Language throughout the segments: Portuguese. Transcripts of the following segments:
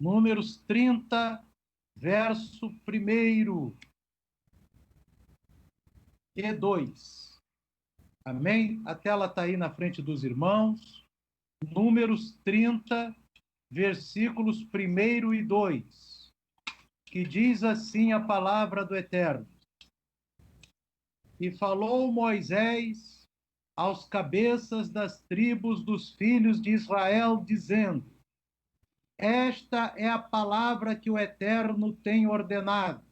Números 30, verso 1 e 2. Amém? A tela está aí na frente dos irmãos. Números 30, versículos 1 e 2, que diz assim a palavra do Eterno. E falou Moisés aos cabeças das tribos dos filhos de Israel, dizendo: esta é a palavra que o Eterno tem ordenado.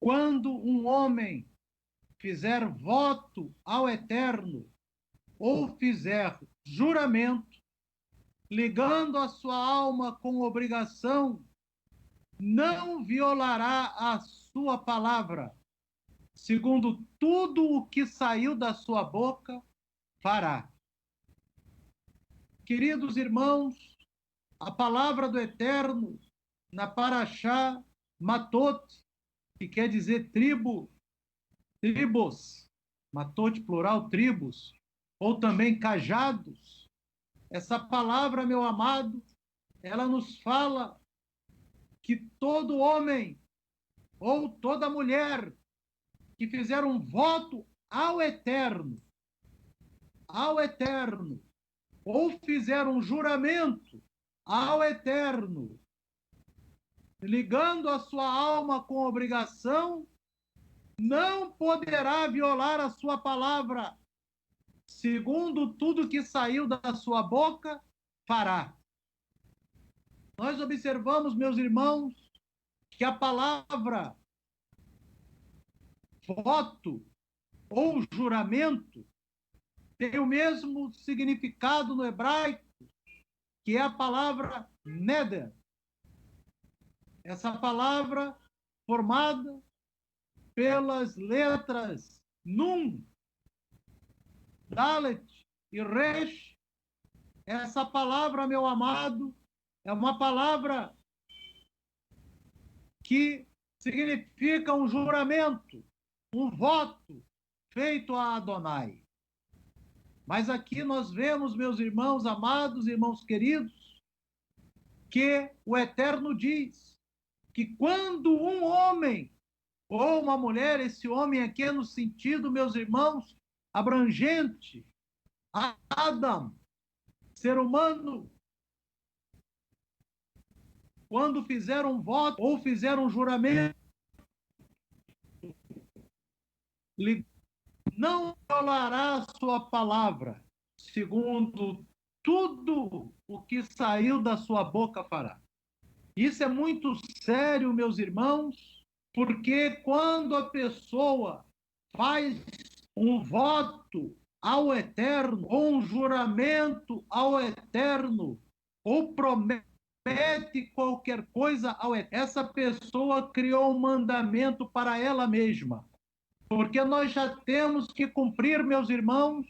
Quando um homem fizer voto ao Eterno, ou fizer juramento, ligando a sua alma com obrigação, não violará a sua palavra. Segundo tudo o que saiu da sua boca, fará. Queridos irmãos, a palavra do Eterno na Parashá Matot, que quer dizer tribos, Matot plural, tribos, ou também cajados. Essa palavra, meu amado, ela nos fala que todo homem ou toda mulher que fizer um voto ao Eterno, ou fizer um juramento ao Eterno, ligando a sua alma com obrigação, não poderá violar a sua palavra. Segundo tudo que saiu da sua boca, fará. Nós observamos, meus irmãos, que a palavra voto ou juramento tem o mesmo significado no hebraico, que é a palavra neder. Essa palavra formada pelas letras Nun, Dalet e Resh. Essa palavra, meu amado, é uma palavra que significa um juramento, um voto feito a Adonai. Mas aqui nós vemos, meus irmãos amados, irmãos queridos, que o Eterno diz que quando um homem ou uma mulher, esse homem aqui é no sentido, meus irmãos, abrangente, Adam, ser humano, quando fizer um voto ou fizer um juramento, não violará a sua palavra, segundo tudo o que saiu da sua boca fará. Isso é muito sério, meus irmãos, porque quando a pessoa faz um voto ao Eterno, ou um juramento ao Eterno, ou promete qualquer coisa ao Eterno, essa pessoa criou um mandamento para ela mesma. Porque nós já temos que cumprir, meus irmãos,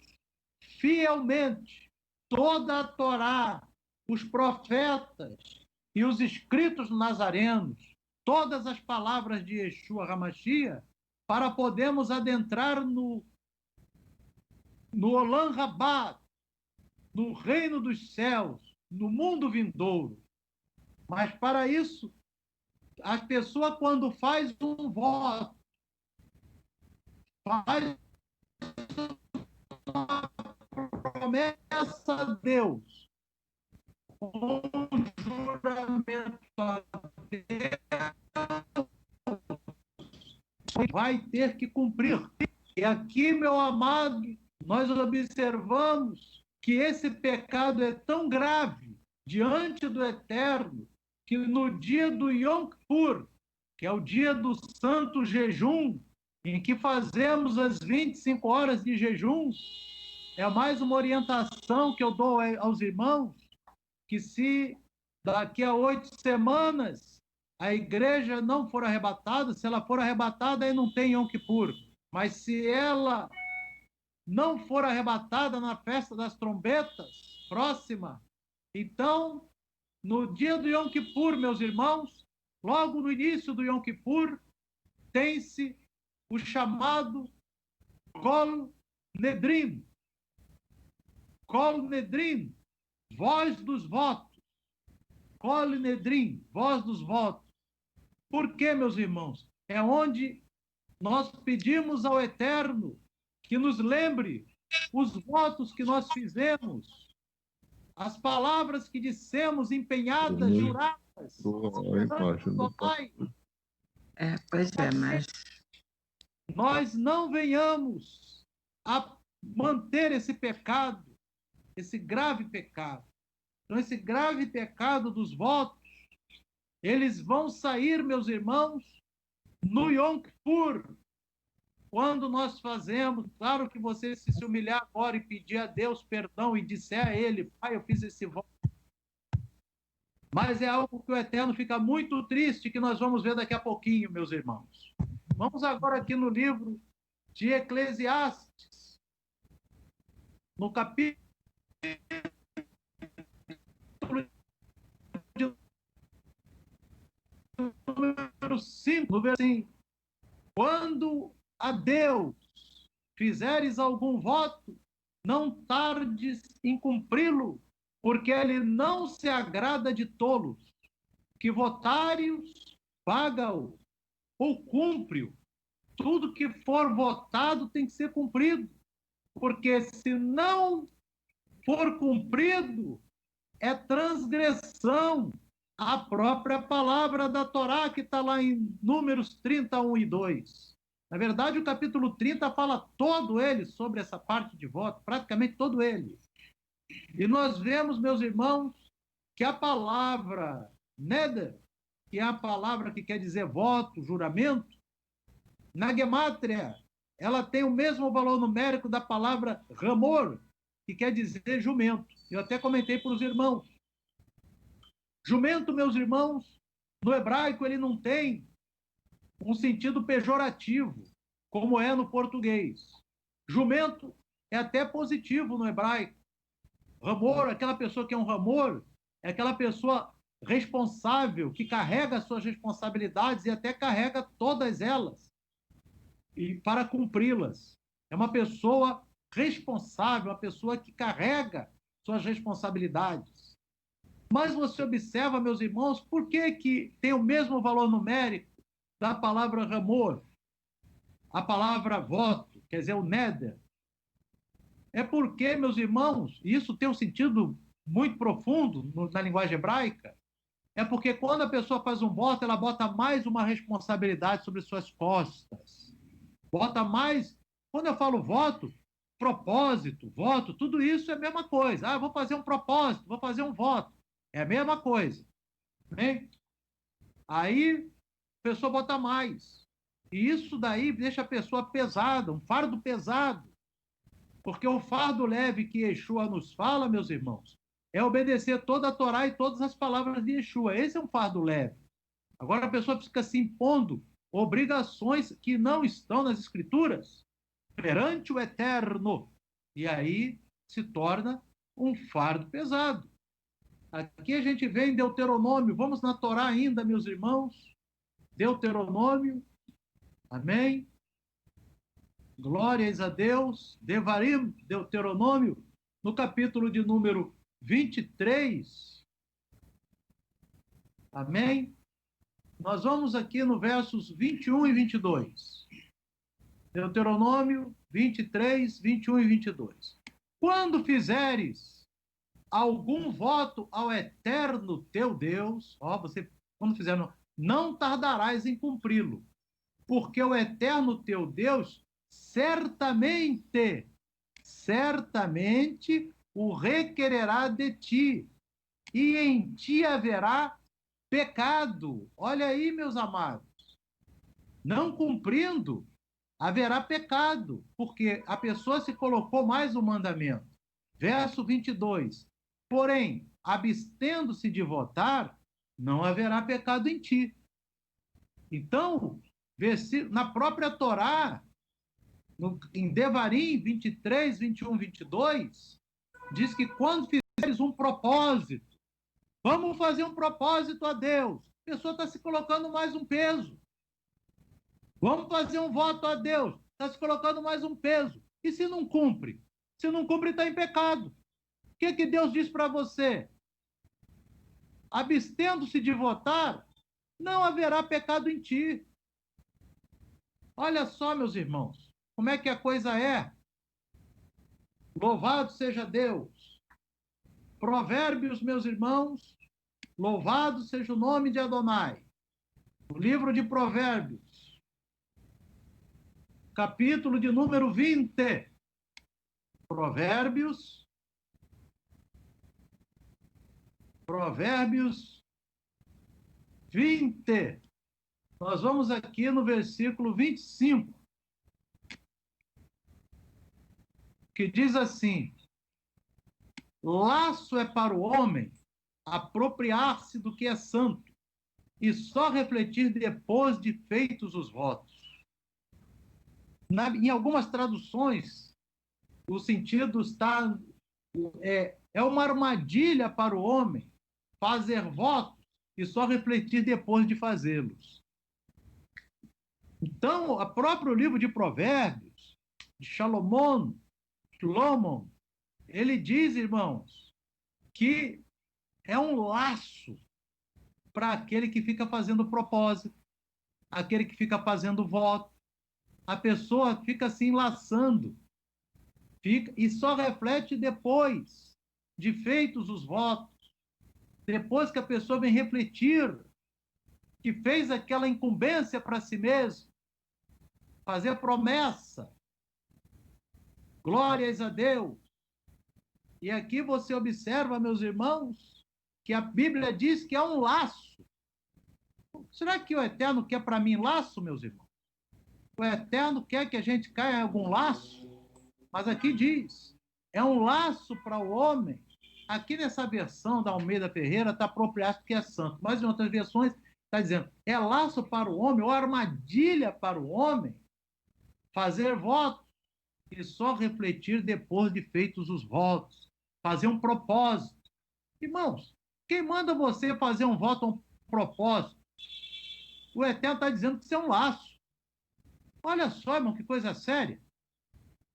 fielmente toda a Torá, os profetas e os escritos nazarenos, todas as palavras de Yeshua HaMashiach, para podermos adentrar no Olam Rabá, no reino dos céus, no mundo vindouro. Mas para isso, a pessoa quando faz um voto, faz uma promessa a Deus, um juramento a Deus, vai ter que cumprir. E aqui, meu amado, nós observamos que esse pecado é tão grave diante do Eterno, que no dia do Yom Kippur, que é o dia do santo jejum, em que fazemos as 25 horas de jejum, é mais uma orientação que eu dou aos irmãos, que se daqui a 8 semanas a igreja não for arrebatada, se ela for arrebatada, aí não tem Yom Kippur. Mas se ela não for arrebatada na festa das trombetas próxima, então, no dia do Yom Kippur, meus irmãos, logo no início do Yom Kippur, tem-se o chamado Kol Nedrim. Kol Nedrim, voz dos votos. Colinedrim, voz dos votos. Por quê, meus irmãos? É onde nós pedimos ao Eterno que nos lembre os votos que nós fizemos, as palavras que dissemos empenhadas, juradas, perante o Pai. Pois é, mas Nós não venhamos a manter esse pecado, esse grave pecado. Então, esse grave pecado dos votos, eles vão sair, meus irmãos, no Yom Kippur, quando nós fazemos, claro que você se humilhar agora e pedir a Deus perdão e disser a Ele, Pai, eu fiz esse voto. Mas é algo que o Eterno fica muito triste, que nós vamos ver daqui a pouquinho, meus irmãos. Vamos agora aqui no livro de Eclesiastes, no capítulo de número 5, no versículo 5. Quando a Deus fizeres algum voto, não tardes em cumpri-lo, porque ele não se agrada de tolos, que votários paga-o ou cumpre-o. Tudo que for votado tem que ser cumprido, porque se não for cumprido, é transgressão à própria palavra da Torá, que está lá em Números 31 e 2. Na verdade, o capítulo 30 fala todo ele sobre essa parte de voto, praticamente todo ele. E nós vemos, meus irmãos, que a palavra neder, que é a palavra que quer dizer voto, juramento, na gemátria, ela tem o mesmo valor numérico da palavra ramor, que quer dizer jumento. Eu até comentei para os irmãos. Jumento, meus irmãos, no hebraico ele não tem um sentido pejorativo, como é no português. Jumento é até positivo no hebraico. Ramor, aquela pessoa que é um ramor, é aquela pessoa responsável, que carrega as suas responsabilidades e até carrega todas elas e para cumpri-las. É uma pessoa responsável, uma pessoa que carrega suas responsabilidades. Mas você observa, meus irmãos, por que tem o mesmo valor numérico da palavra ramor, a palavra voto, quer dizer, o neder? É porque, meus irmãos, isso tem um sentido muito profundo na linguagem hebraica, é porque quando a pessoa faz um voto, ela bota mais uma responsabilidade sobre suas costas. Bota mais. Quando eu falo voto, propósito, voto, tudo isso é a mesma coisa. Ah, vou fazer um propósito, vou fazer um voto. É a mesma coisa. Bem? Aí a pessoa bota mais. E isso daí deixa a pessoa pesada, um fardo pesado. Porque o fardo leve que Yeshua nos fala, meus irmãos, é obedecer toda a Torá e todas as palavras de Yeshua. Esse é um fardo leve. Agora a pessoa fica se impondo obrigações que não estão nas Escrituras perante o Eterno. E aí se torna um fardo pesado. Aqui a gente vê em Deuteronômio, vamos na Torá ainda, meus irmãos. Deuteronômio, amém? Glórias a Deus. Devarim, Deuteronômio, no capítulo de número 23. Amém? Nós vamos aqui no versos 21 e 22. Deuteronômio 23, 21 e 22. Quando fizeres algum voto ao Eterno teu Deus, quando fizer, não tardarás em cumpri-lo, porque o Eterno teu Deus certamente o requererá de ti, e em ti haverá pecado. Olha aí, meus amados. Não cumprindo, haverá pecado, porque a pessoa se colocou mais um mandamento. Verso 22. Porém, abstendo-se de votar, não haverá pecado em ti. Então, na própria Torá, em Devarim 23, 21, 22, diz que quando fizeres um propósito, vamos fazer um propósito a Deus, a pessoa está se colocando mais um peso. Vamos fazer um voto a Deus, está se colocando mais um peso. E se não cumpre? Se não cumpre, está em pecado. O que Deus diz para você? abstendo-se de votar, não haverá pecado em ti. Olha só, meus irmãos, como é que a coisa é. Louvado seja Deus. Provérbios, meus irmãos, louvado seja o nome de Adonai. O livro de Provérbios, capítulo de número 20. Provérbios 20. Nós vamos aqui no versículo 25, que diz assim: laço é para o homem apropriar-se do que é santo, e só refletir depois de feitos os votos. Em algumas traduções, o sentido está... É uma armadilha para o homem fazer votos e só refletir depois de fazê-los. Então, o próprio livro de Provérbios, de Salomão, ele diz, irmãos, que é um laço para aquele que fica fazendo propósito, aquele que fica fazendo voto. A pessoa fica se enlaçando, e só reflete depois de feitos os votos, depois que a pessoa vem refletir que fez aquela incumbência para si mesmo, fazer promessa. Glórias a Deus. E aqui você observa, meus irmãos, que a Bíblia diz que é um laço. Será que o Eterno quer para mim laço, meus irmãos? O Eterno quer que a gente caia em algum laço? Mas aqui diz, é um laço para o homem. Aqui nessa versão da Almeida Ferreira está apropriado porque é santo, mas em outras versões está dizendo, é laço para o homem, ou armadilha para o homem, fazer votos e só refletir depois de feitos os votos, fazer um propósito. Irmãos, quem manda você fazer um voto, um propósito? O Eterno está dizendo que isso é um laço. Olha só, irmão, que coisa séria.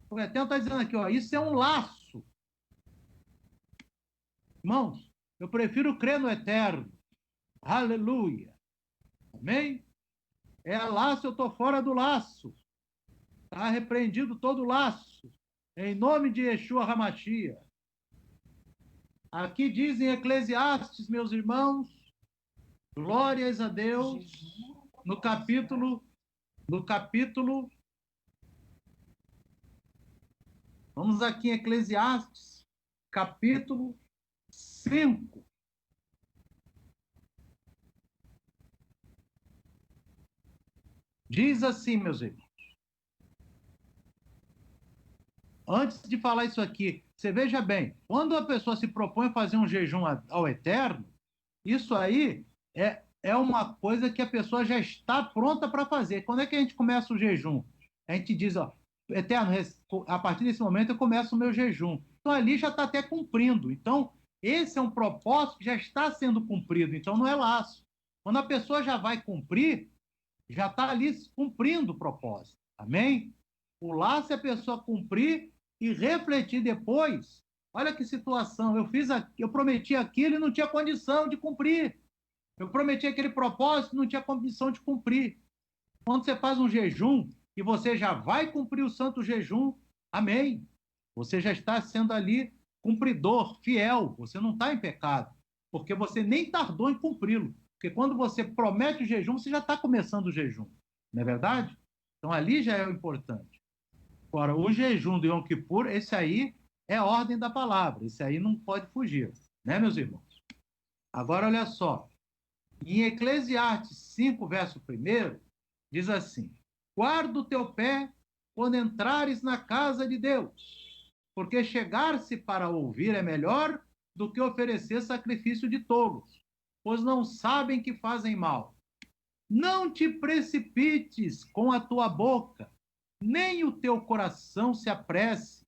O Eterno está dizendo aqui, ó, isso é um laço. Irmãos, eu prefiro crer no Eterno. Aleluia. Amém? É laço, eu estou fora do laço. Está repreendido todo laço. Em nome de Yeshua Hamashia. Aqui diz em Eclesiastes, meus irmãos, glórias a Deus, no capítulo, vamos aqui em Eclesiastes, capítulo 5. Diz assim, meus irmãos. Antes de falar isso aqui, você veja bem, quando a pessoa se propõe a fazer um jejum ao Eterno, isso aí é uma coisa que a pessoa já está pronta para fazer. Quando é que a gente começa o jejum? A gente diz, ó, Eterno, a partir desse momento eu começo o meu jejum. Então ali já está até cumprindo. Então, esse é um propósito que já está sendo cumprido. Então não é laço. Quando a pessoa já vai cumprir, já está ali cumprindo o propósito. Amém? O laço é a pessoa cumprir e refletir depois. Olha que situação. Eu prometi aquilo e não tinha condição de cumprir. Eu prometi aquele propósito e não tinha condição de cumprir. Quando você faz um jejum e você já vai cumprir o santo jejum, amém. Você já está sendo ali cumpridor, fiel. Você não está em pecado, porque você nem tardou em cumpri-lo. Porque quando você promete o jejum, você já está começando o jejum. Não é verdade? Então ali já é o importante. Agora, o jejum do Yom Kippur, esse aí é a ordem da palavra. Esse aí não pode fugir. Né, meus irmãos? Agora, olha só. Em Eclesiastes 5, verso 1, diz assim: guarda o teu pé quando entrares na casa de Deus, porque chegar-se para ouvir é melhor do que oferecer sacrifício de tolos, pois não sabem que fazem mal. Não te precipites com a tua boca, nem o teu coração se apresse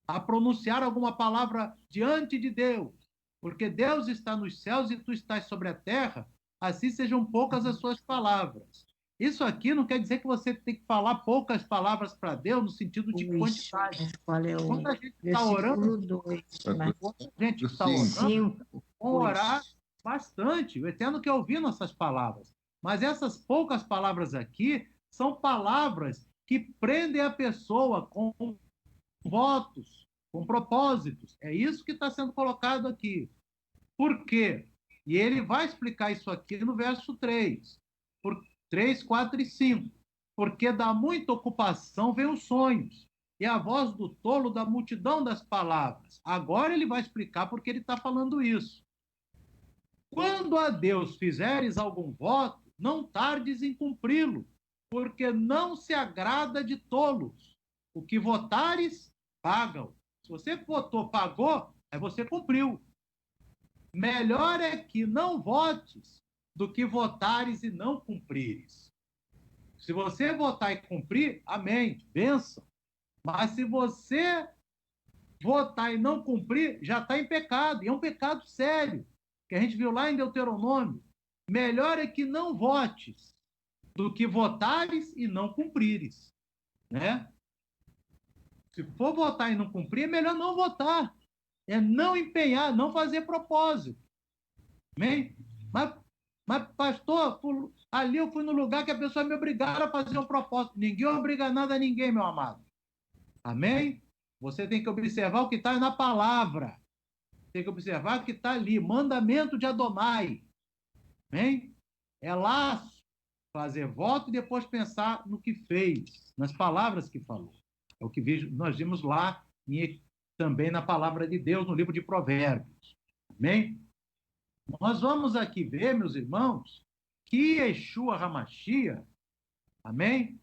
a pronunciar alguma palavra diante de Deus, porque Deus está nos céus e tu estás sobre a terra, assim sejam poucas as suas palavras. Isso aqui não quer dizer que você tem que falar poucas palavras para Deus no sentido de quantidade. Quando a gente está orando, quando a gente está orando, vamos orar Bastante. O Eterno quer ouvir nossas palavras. Mas essas poucas palavras aqui são palavras que prendem a pessoa com votos, com propósitos. É isso que está sendo colocado aqui. Por quê? E ele vai explicar isso aqui no verso 3. Por 3, 4 e 5. Porque da muita ocupação vem os sonhos, e a voz do tolo da multidão das palavras. Agora ele vai explicar porque ele está falando isso. Quando a Deus fizeres algum voto, não tardes em cumpri-lo, porque não se agrada de tolos. O que votares, pagam. Se você votou, pagou, aí você cumpriu. Melhor é que não votes do que votares e não cumprires. Se você votar e cumprir, amém, bênção. Mas se você votar e não cumprir, já está em pecado, e é um pecado sério, que a gente viu lá em Deuteronômio. Melhor é que não votes do que votares e não cumprires, né? Se for votar e não cumprir, é melhor não votar. É não empenhar, não fazer propósito. Amém? Mas pastor, ali eu fui no lugar que a pessoa me obrigaram a fazer um propósito. Ninguém obriga nada a ninguém, meu amado. Amém? Você tem que observar o que está na palavra. Tem que observar o que está ali. Mandamento de Adonai. Amém? É laço. Fazer voto e depois pensar no que fez, nas palavras que falou. É o que nós vimos lá e também na palavra de Deus, no livro de Provérbios. Amém? Nós vamos aqui ver, meus irmãos, que Yeshua HaMashiach, amém?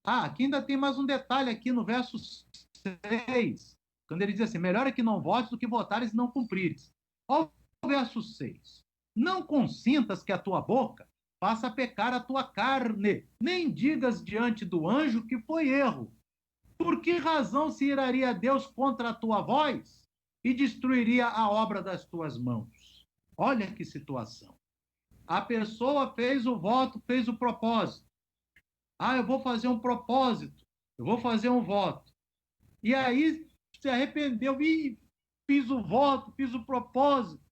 Aqui ainda tem mais um detalhe aqui no verso 6, quando ele diz assim, melhor é que não votes do que votares e não cumprires. Olha o verso 6. Não consintas que a tua boca faça pecar a tua carne, nem digas diante do anjo que foi erro. Por que razão se iraria Deus contra a tua voz e destruiria a obra das tuas mãos? Olha que situação. A pessoa fez o voto, fez o propósito. Eu vou fazer um propósito, eu vou fazer um voto. E aí se arrependeu, fiz o voto, fiz o propósito.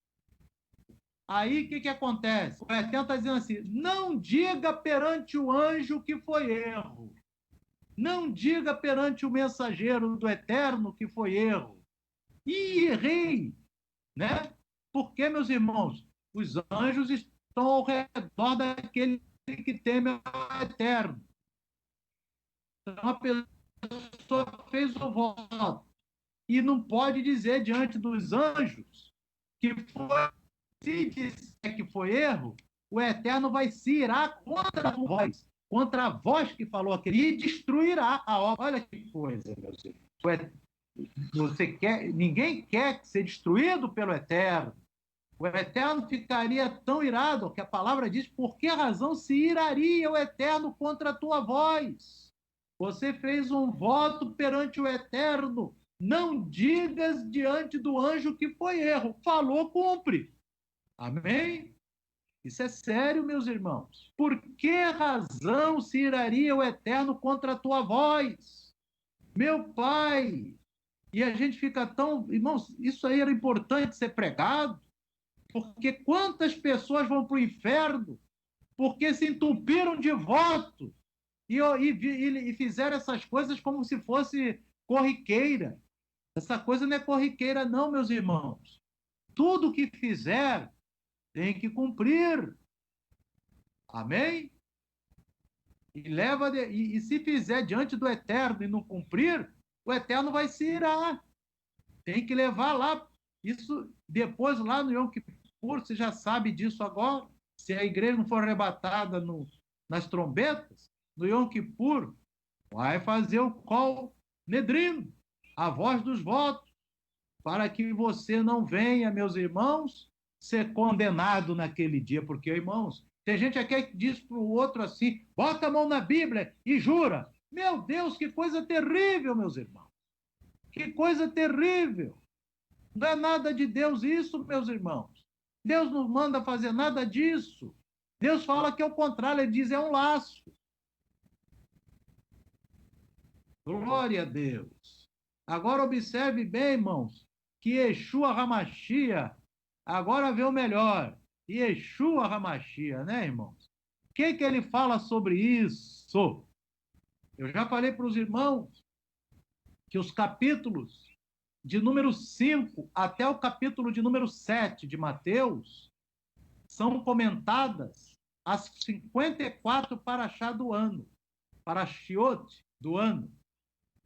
Aí o que acontece? O Eterno está dizendo assim, não diga perante o anjo que foi erro. Não diga perante o mensageiro do Eterno que foi erro. E errei, né? Porque, meus irmãos, os anjos estão ao redor daquele que teme ao Eterno. Então, a pessoa fez o voto e não pode dizer diante dos anjos que foi, se disser que foi erro, o Eterno vai se irar contra a voz que falou aquele, e destruirá a obra. Olha que coisa, meus irmãos. Ninguém quer ser destruído pelo Eterno. O Eterno ficaria tão irado, que a palavra diz, por que razão se iraria o Eterno contra a tua voz? Você fez um voto perante o Eterno. Não digas diante do anjo que foi erro. Falou, cumpre. Amém? Isso é sério, meus irmãos. Por que razão se iraria o Eterno contra a tua voz? Meu Pai! E a gente fica tão... Irmãos, isso aí era importante ser pregado, porque quantas pessoas vão para o inferno porque se entupiram de voto e fizeram essas coisas como se fosse corriqueira. Essa coisa não é corriqueira, não, meus irmãos. Tudo que fizer tem que cumprir. Amém? E se fizer diante do Eterno e não cumprir, o Eterno vai se irar. Tem que levar lá. Isso depois, lá no Yom Kippur, você já sabe disso agora. Se a igreja não for arrebatada nas trombetas, no Yom Kippur, vai fazer o Kol Nedrim, a voz dos votos, para que você não venha, meus irmãos, ser condenado naquele dia. Porque, irmãos, tem gente aqui que diz para o outro assim, bota a mão na Bíblia e jura. Meu Deus, que coisa terrível, meus irmãos. Que coisa terrível. Não é nada de Deus isso, meus irmãos. Deus não manda fazer nada disso. Deus fala que é o contrário, ele diz é um laço. Glória a Deus. Agora observe bem, irmãos, que Yeshua HaMashiach agora vê o melhor. Yeshua HaMashiach, né, irmãos? O que ele fala sobre isso? Eu já falei para os irmãos que os capítulos de número 5 até o capítulo de número 7 de Mateus são comentadas as 54 paraxá do ano, parashiot do ano.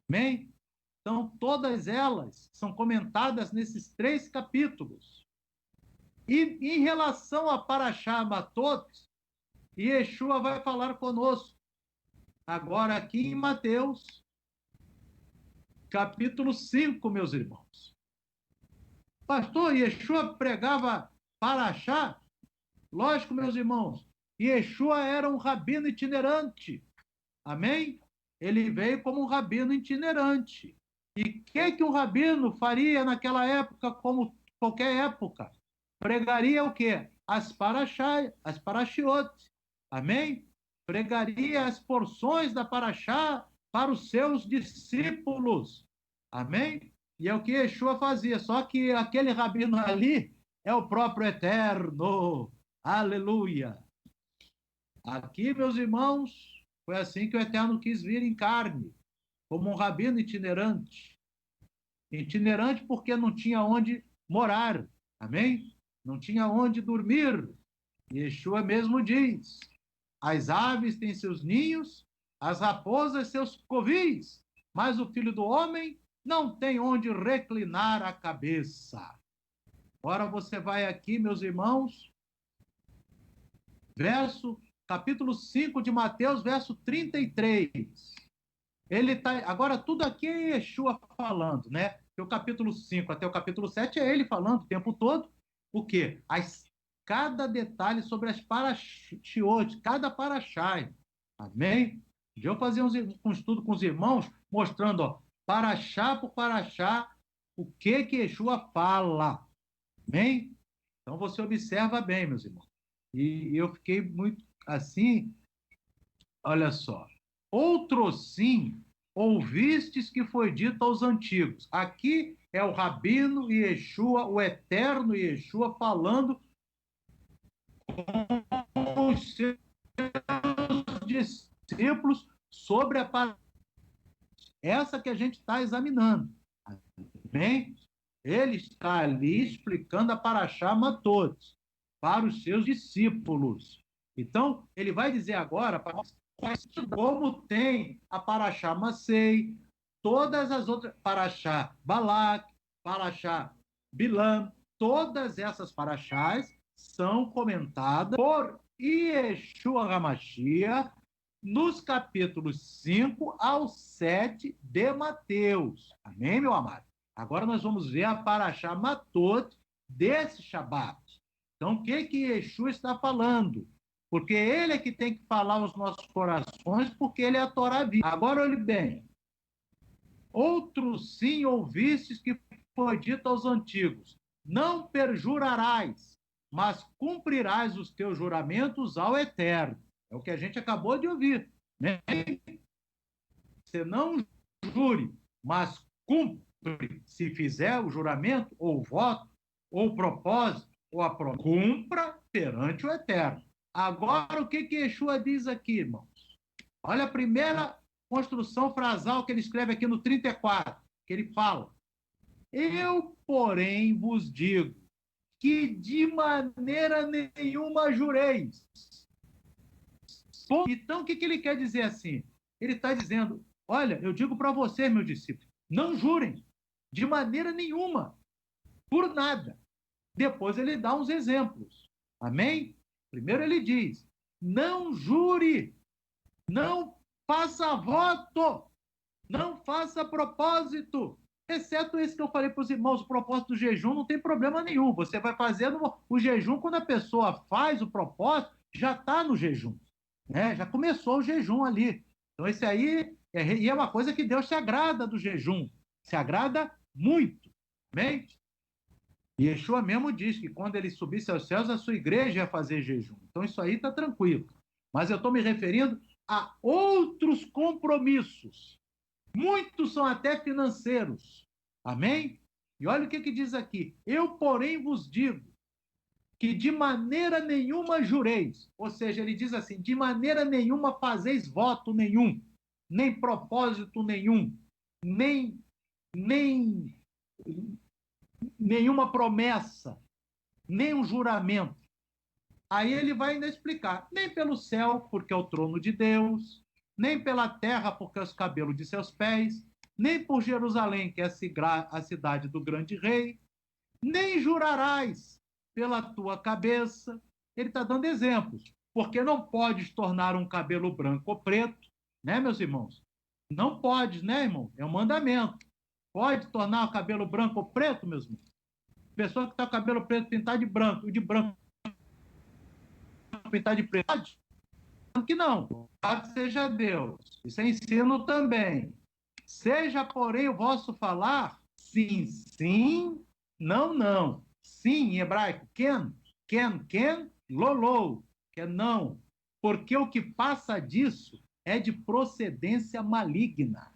Amém? Então, todas elas são comentadas nesses 3 capítulos. E em relação a Paraxá Matot, Yeshua vai falar conosco. Agora aqui em Mateus, capítulo 5, meus irmãos. Pastor, Yeshua pregava Paraxá? Lógico, meus irmãos. Yeshua era um rabino itinerante. Amém? Ele veio como um rabino itinerante. E o que um rabino faria naquela época, como qualquer época? Pregaria o quê? As paraxá, as parashiot. Amém? Pregaria as porções da paraxá para os seus discípulos. Amém? E é o que Yeshua fazia. Só que aquele rabino ali é o próprio Eterno. Aleluia! Aqui, meus irmãos, foi assim que o Eterno quis vir em carne, como um rabino itinerante. Itinerante porque não tinha onde morar. Amém? Não tinha onde dormir. Yeshua mesmo diz: as aves têm seus ninhos, as raposas seus covis, mas o filho do homem não tem onde reclinar a cabeça. Agora você vai aqui, meus irmãos, capítulo 5 de Mateus, verso 33. Ele tá, agora tudo aqui é Yeshua falando, né? Do capítulo 5 até o capítulo 7 é ele falando o tempo todo. O quê? Cada detalhe sobre as parashiot, cada paraxá. Amém? Eu fazer um estudo com os irmãos, mostrando, ó, paraxá por paraxá, o que Yeshua fala. Amém? Então você observa bem, meus irmãos. E eu fiquei muito assim, olha só. Outro sim, ouvistes que foi dito aos antigos. Aqui é o Rabino Yeshua, o eterno Yeshua, falando com os seus discípulos sobre a paraxá. Essa que a gente está examinando. Amém? Ele está ali explicando a paraxá Matot para os seus discípulos. Então, ele vai dizer agora como tem a paraxá Masei, todas as outras, paraxá Balak, paraxá Bilam, todas essas paraxás são comentadas por Yeshua HaMashiach nos capítulos 5 ao 7 de Mateus. Amém, meu amado? Agora nós vamos ver a paraxá Matot desse Shabat. Então, o que Yeshua está falando? Porque ele é que tem que falar aos nossos corações, porque ele é a Torá viva. Agora, olhe bem. Outros sim ouvistes que foi dito aos antigos: não perjurarás, mas cumprirás os teus juramentos ao Eterno. É o que a gente acabou de ouvir. Né? Você não jure, mas cumpre. Se fizer o juramento, ou o voto, ou o propósito, ou a promessa, cumpra perante o Eterno. Agora, o que Yeshua diz aqui, irmãos? Olha a primeira construção frasal que ele escreve aqui no 34, que ele fala: eu, porém, vos digo que de maneira nenhuma jureis. Então, o que ele quer dizer assim? Ele está dizendo: olha, eu digo para vocês, meus discípulos, não jurem de maneira nenhuma, por nada. Depois ele dá uns exemplos. Amém? Primeiro ele diz: não jure, não faça voto, não faça propósito, exceto esse que eu falei para os irmãos, o propósito do jejum não tem problema nenhum. Você vai fazendo o jejum, quando a pessoa faz o propósito, já está no jejum, né? Já começou o jejum ali. Então esse aí é uma coisa que Deus se agrada do jejum, se agrada muito. Amém? E Yeshua mesmo diz que quando ele subisse aos céus, a sua igreja ia fazer jejum. Então isso aí está tranquilo. Mas eu estou me referindo a outros compromissos. Muitos são até financeiros. Amém? E olha o que diz aqui: eu, porém, vos digo que de maneira nenhuma jureis. Ou seja, ele diz assim, de maneira nenhuma fazeis voto nenhum, nem propósito nenhum, nem nenhuma promessa, nem um juramento. Aí ele vai ainda explicar, nem pelo céu, porque é o trono de Deus, nem pela terra, porque é os cabelos de seus pés, nem por Jerusalém, que é a cidade do grande rei, nem jurarás pela tua cabeça. Ele está dando exemplos, porque não podes tornar um cabelo branco ou preto, né, meus irmãos? Não podes, né, irmão? É um mandamento. Pode tornar o cabelo branco ou preto, meus irmãos? Pessoa que está com o cabelo preto pintar de branco, e de branco pintar de preto, pode? Que não. Louvado seja Deus. Isso é ensino também. Seja, porém, o vosso falar sim, sim, não, não. Sim, em hebraico, ken, lolou, que é não. Porque o que passa disso é de procedência maligna.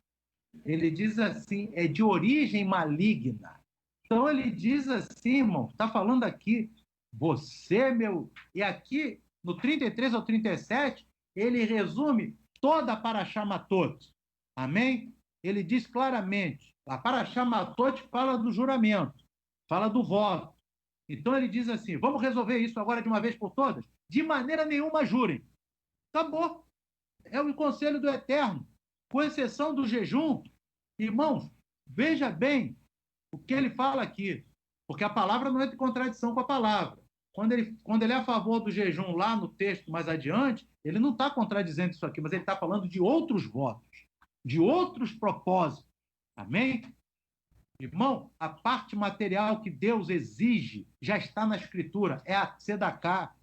Ele diz assim, é de origem maligna. Então ele diz assim, irmão, está falando aqui, você, meu. E aqui, no 33 ao 37, ele resume toda a Paraxá Matot. Amém? Ele diz claramente, a Paraxá Matot fala do juramento, fala do voto. Então ele diz assim, vamos resolver isso agora de uma vez por todas? De maneira nenhuma jurem. Acabou. É o conselho do Eterno, com exceção do jejum. Irmãos, veja bem o que ele fala aqui, porque a palavra não entra em contradição com a palavra. Quando ele é a favor do jejum lá no texto mais adiante, ele não está contradizendo isso aqui, mas ele está falando de outros votos, de outros propósitos. Amém? Irmão, a parte material que Deus exige já está na Escritura, é a tzedaká.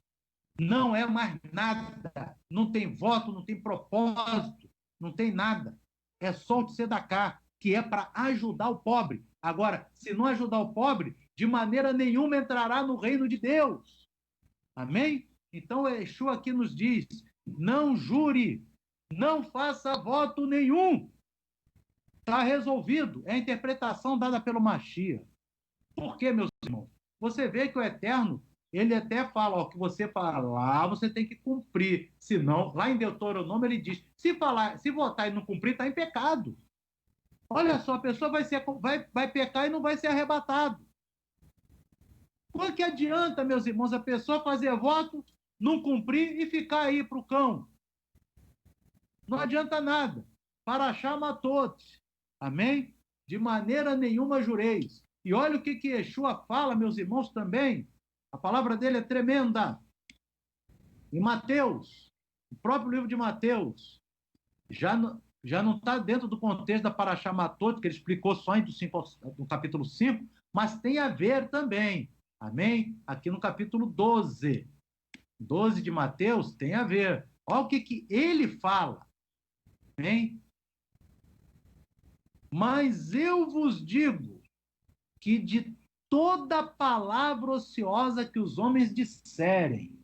Não é mais nada. Não tem voto, não tem propósito, não tem nada. É só o tzedaká, que é para ajudar o pobre. Agora, se não ajudar o pobre, de maneira nenhuma entrará no reino de Deus. Amém? Então, Yeshua aqui nos diz, não jure, não faça voto nenhum. Está resolvido. É a interpretação dada pelo Mashiach. Por quê, meus irmãos? Você vê que o Eterno, ele até fala, ó, que você falar, você tem que cumprir. Senão, lá em Deuteronômio ele diz, se votar e não cumprir, está em pecado. Olha só, a pessoa vai pecar e não vai ser arrebatado. Qual que adianta, meus irmãos, a pessoa fazer voto, não cumprir e ficar aí para o cão? Não adianta nada. Paraxá Matot. Amém? De maneira nenhuma jureis. E olha o que Yeshua fala, meus irmãos, também. A palavra dele é tremenda. Em Mateus, o próprio livro de Mateus, já não está dentro do contexto da Paraxá Matot, que ele explicou só no capítulo 5, mas tem a ver também. Amém? Aqui no capítulo 12. 12 de Mateus tem a ver. Olha o que ele fala. Amém? Mas eu vos digo que de toda palavra ociosa que os homens disserem,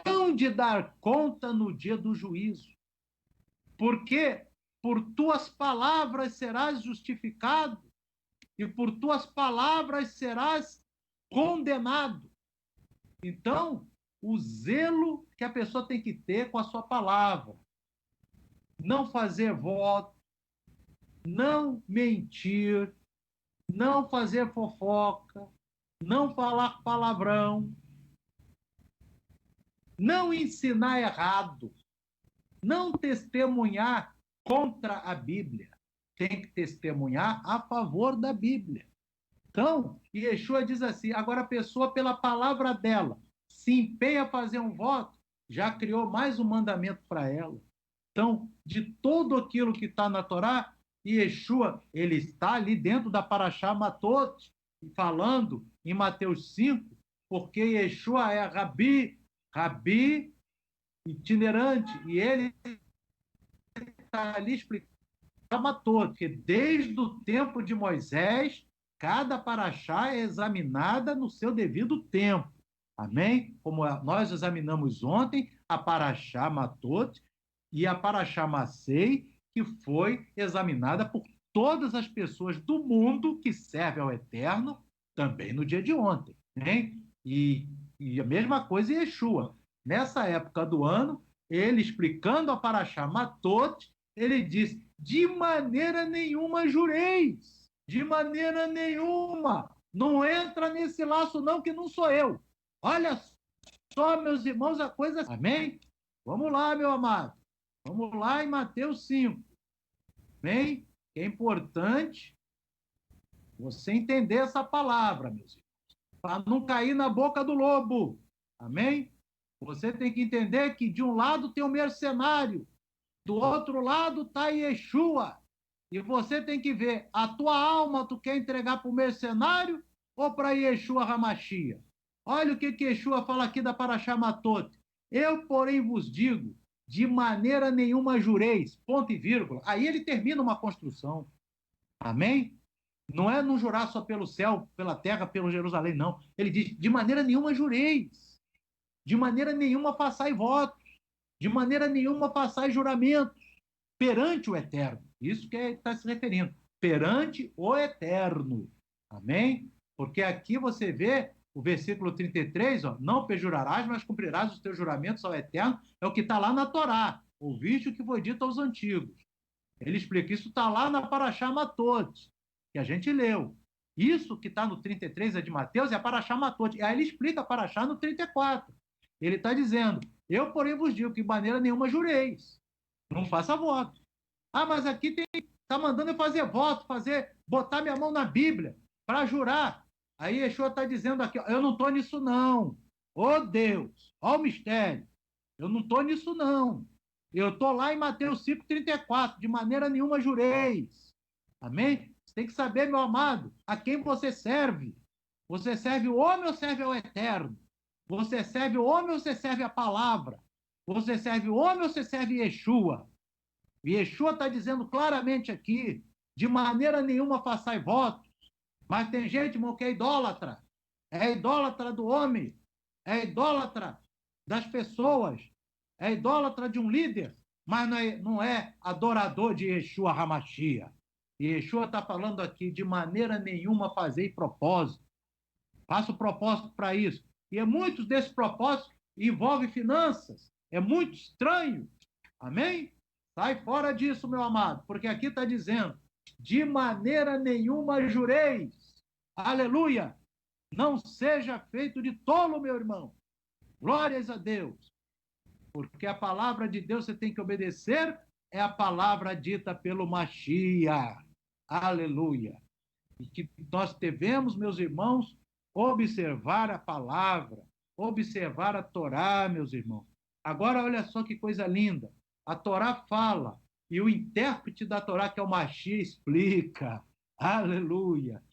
hão de dar conta no dia do juízo. Porque por tuas palavras serás justificado e por tuas palavras serás condenado. Então, o zelo que a pessoa tem que ter com a sua palavra. Não fazer voto, não mentir, não fazer fofoca, não falar palavrão, não ensinar errado, não testemunhar contra a Bíblia. Tem que testemunhar a favor da Bíblia. Então, Yeshua diz assim, agora a pessoa, pela palavra dela, se empenha a fazer um voto, já criou mais um mandamento para ela. Então, de tudo aquilo que está na Torá, Yeshua, ele está ali dentro da Paraxá Matot, falando em Mateus 5, porque Yeshua é Rabi itinerante, e ele está ali explicando Matot, que desde o tempo de Moisés, cada Paraxá é examinada no seu devido tempo. Amém? Como nós examinamos ontem, a Paraxá Matot e a Paraxá Massei, que foi examinada por todas as pessoas do mundo que servem ao Eterno, também no dia de ontem. Né? E a mesma coisa em Yeshua. Nessa época do ano, ele explicando a Paraxá Matot, ele diz: de maneira nenhuma jureis, de maneira nenhuma. Não entra nesse laço, não, que não sou eu. Olha só, meus irmãos, a coisa. Amém? Vamos lá, meu amado. Vamos lá em Mateus 5. Amém? É importante você entender essa palavra, meus irmãos, para não cair na boca do lobo. Amém? Você tem que entender que de um lado tem o mercenário, do outro lado está Yeshua. E você tem que ver, a tua alma tu quer entregar para o mercenário ou para Yeshua Hamashia? Olha o que Yeshua fala aqui da Paraxá Matot. Eu, porém, vos digo, de maneira nenhuma jureis, ponto e vírgula. Aí ele termina uma construção. Amém? Não é não jurar só pelo céu, pela terra, pelo Jerusalém, não. Ele diz, de maneira nenhuma jureis. De maneira nenhuma façai votos. De maneira nenhuma façai juramentos perante o Eterno. Isso que está se referindo. Perante o Eterno. Amém? Porque aqui você vê o versículo 33, ó, não perjurarás, mas cumprirás os teus juramentos ao Eterno. É o que está lá na Torá. Ouviste o que foi dito aos antigos. Ele explica, isso está lá na Paraxá Matot, que a gente leu. Isso que está no 33 é de Mateus, é a Paraxá Matot. E aí ele explica a Paraxá no 34. Ele está dizendo, eu, porém, vos digo que de maneira nenhuma jureis. Não faça voto. Ah, mas aqui está mandando eu fazer voto, botar minha mão na Bíblia para jurar. Aí Yeshua está dizendo aqui, eu não estou nisso não. Ô Deus, ó o mistério. Eu não estou nisso não. Eu estou lá em Mateus 5,34, de maneira nenhuma jureis. Amém? Você tem que saber, meu amado, a quem você serve. Você serve o homem ou serve ao Eterno? Você serve o homem ou você serve a palavra? Você serve o homem ou você serve Yeshua? E Yeshua está dizendo claramente aqui, de maneira nenhuma façai votos. Mas tem gente, irmão, que é idólatra. É idólatra do homem. É idólatra das pessoas. É idólatra de um líder. Mas não é adorador de Yeshua Hamashia. E Yeshua está falando aqui, de maneira nenhuma fazei propósito. Faço propósito para isso. E muitos desses propósitos envolvem finanças. É muito estranho. Amém? Sai fora disso, meu amado, porque aqui está dizendo, de maneira nenhuma jureis. Aleluia! Não seja feito de tolo, meu irmão. Glórias a Deus. Porque a palavra de Deus você tem que obedecer, é a palavra dita pelo Mashiach. Aleluia! E que nós devemos, meus irmãos, observar a palavra, observar a Torá, meus irmãos. Agora, olha só que coisa linda. A Torá fala, e o intérprete da Torá, que é o Mashiach, explica. Aleluia!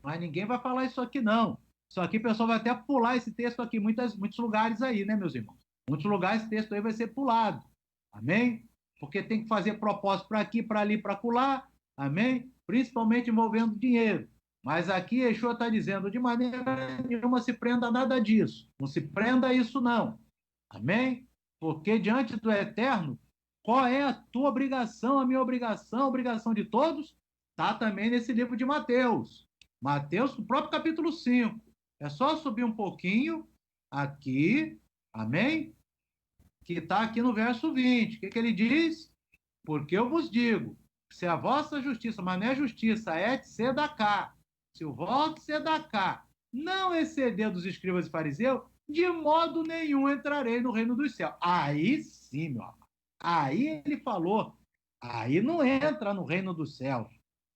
Mas ninguém vai falar isso aqui, não. Isso aqui o pessoal vai até pular esse texto aqui, muitos lugares aí, né, meus irmãos? Muitos lugares esse texto aí vai ser pulado. Amém? Porque tem que fazer propósito para aqui, para ali, para acolá. Amém? Principalmente envolvendo dinheiro. Mas aqui Yeshua está dizendo, de maneira nenhuma se prenda a nada disso. Não se prenda a isso, não. Amém? Porque diante do Eterno, qual é a tua obrigação, a minha obrigação, a obrigação de todos? Está também nesse livro de Mateus. Mateus, no próprio capítulo 5. É só subir um pouquinho aqui, amém? Que está aqui no verso 20. O que ele diz? Porque eu vos digo, se a vossa justiça, mas não é justiça, é tzedakah. Se o vosso tzedakah não exceder dos escribas e fariseus, de modo nenhum entrarei no reino dos céus. Aí sim, meu amado. Aí ele falou, aí não entra no reino dos céus.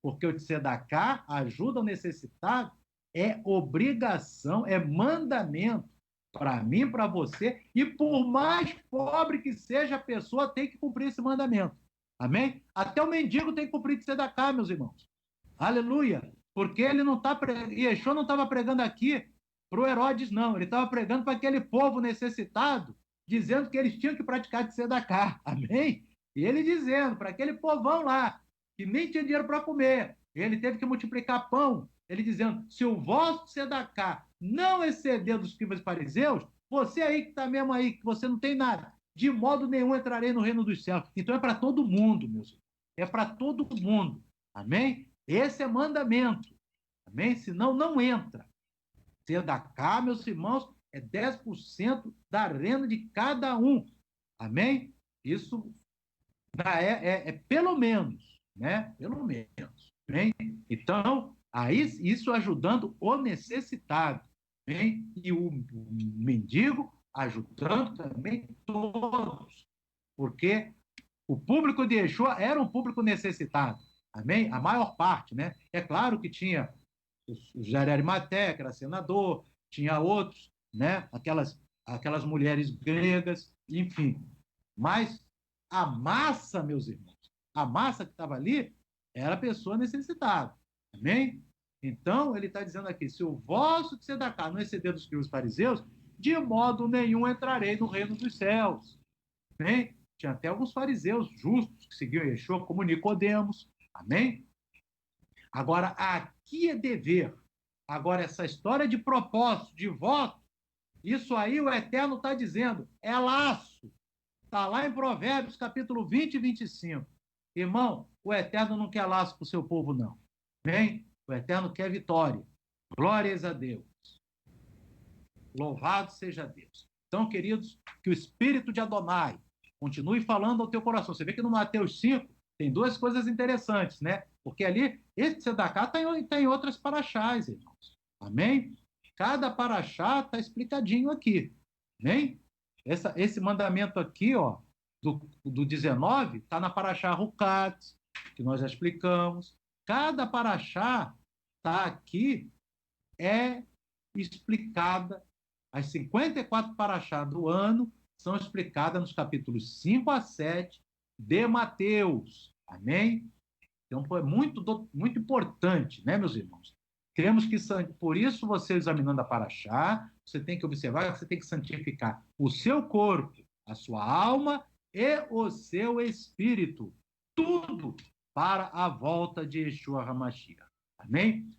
Porque o tzedakah, ajuda o necessitado, é obrigação, é mandamento para mim, para você, e por mais pobre que seja a pessoa, tem que cumprir esse mandamento. Amém? Até o mendigo tem que cumprir tzedakah, meus irmãos. Aleluia! Porque ele não está Yeshua não estava pregando aqui para o Herodes, não. Ele estava pregando para aquele povo necessitado, dizendo que eles tinham que praticar tzedakah. Amém? E ele dizendo para aquele povão lá, que nem tinha dinheiro para comer, ele teve que multiplicar pão. Ele dizendo, se o vosso tzedakah não exceder dos escribas e fariseus, você aí que está mesmo aí, que você não tem nada, de modo nenhum entrarei no reino dos céus. Então é para todo mundo, meus irmãos. É para todo mundo. Amém? Esse é mandamento. Amém? Senão não entra. Tzedakah, meus irmãos, é 10% da renda de cada um. Amém? Isso é pelo menos, né? Pelo menos. Amém? Então, aí, isso ajudando o necessitado. Amém? E o mendigo ajudando também todos. Porque o público de Yeshua era um público necessitado. Amém? A maior parte, né? É claro que tinha o José de Arimateia, que era senador, tinha outros, né? Aquelas mulheres gregas, enfim. Mas a massa, meus irmãos, a massa que estava ali era a pessoa necessitada. Amém? Então, ele está dizendo aqui: se o vosso tzedakah não exceder dos que os fariseus, de modo nenhum entrarei no reino dos céus. Amém? Tinha até alguns fariseus justos que seguiam Yeshua, como Nicodemos. Amém? Agora, aqui é dever. Agora, essa história de propósito, de voto, isso aí o Eterno está dizendo, é laço. Está lá em Provérbios, capítulo 20 e 25. Irmão, o Eterno não quer laço para o seu povo, não. Amém? O Eterno quer vitória. Glórias a Deus. Louvado seja Deus. Então, queridos, que o Espírito de Adonai continue falando ao teu coração. Você vê que no Mateus 5 tem duas coisas interessantes, né? Porque ali, esse tzedakah está em outras paraxás, irmãos. Amém? Cada paraxá está explicadinho aqui. Amém? Esse mandamento aqui, ó, do 19, está na paraxá Rukat, que nós já explicamos. Cada paraxá está aqui, é explicada. As 54 paraxá do ano são explicadas nos capítulos 5 a 7 de Mateus. Amém? Então, é muito importante, né, meus irmãos? Temos que, por isso, você examinando a paraxá, você tem que observar que você tem que santificar o seu corpo, a sua alma e o seu espírito. Tudo para a volta de Yeshua HaMashiach. Amém?